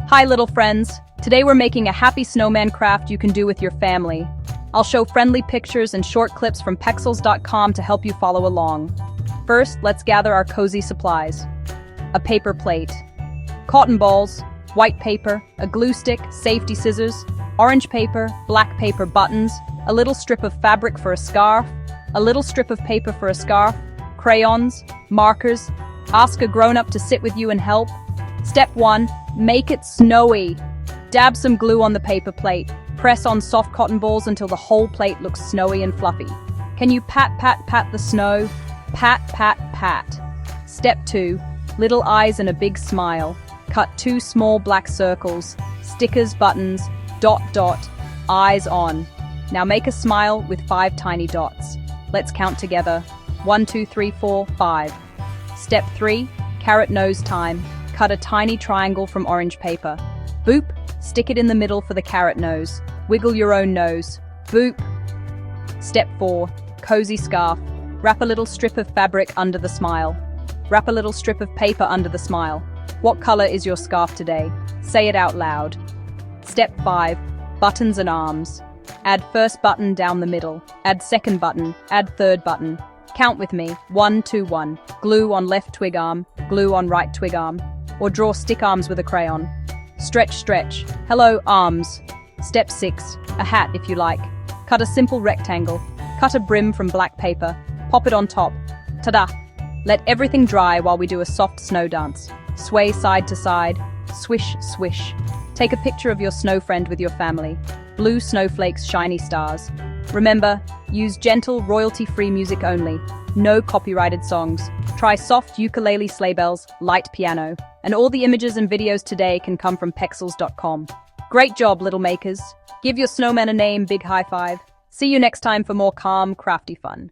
Hi little friends, today we're making a happy snowman craft you can do with your family. I'll show friendly pictures and short clips from pexels.com to help you follow along. First, let's gather our cozy supplies. A paper plate, cotton balls, white paper, a glue stick, safety scissors, orange paper, black paper buttons, a little strip of fabric for a scarf, a little strip of paper for a scarf, crayons, markers. Ask a grown-up to sit with you and help. Step 1. Make it snowy. Dab some glue on the paper plate. Press on soft cotton balls until the whole plate looks snowy and fluffy. Can you pat, pat, pat the snow? Pat, pat, pat. Step 2. Little eyes and a big smile. Cut 2 small black circles. Stickers, buttons, dot, dot, eyes on. Now make a smile with 5 tiny dots. Let's count together. 1, 2, 3, 4, 5. Step 3. Carrot nose time. Cut a tiny triangle from orange paper. Boop. Stick it in the middle for the carrot nose. Wiggle your own nose. Boop. Step 4. Cozy scarf. Wrap a little strip of fabric under the smile. Wrap a little strip of paper under the smile. What color is your scarf today? Say it out loud. Step 5. Buttons and arms. Add first button down the middle. Add second button. Add third button. Count with me. 1, 2, 1. Glue on left twig arm. Glue on right twig arm. Or draw stick arms with a crayon. Stretch, stretch. Hello, arms. Step 6. A hat if you like. Cut a simple rectangle. Cut a brim from black paper. Pop it on top. Ta-da! Let everything dry while we do a soft snow dance. Sway side to side. Swish, swish. Take a picture of your snow friend with your family. Blue snowflakes, shiny stars. Remember, use gentle, royalty-free music only. No copyrighted songs. Try soft ukulele sleigh bells, light piano. And all the images and videos today can come from pexels.com. Great job, little makers. Give your snowman a name, big high five. See you next time for more calm, crafty fun.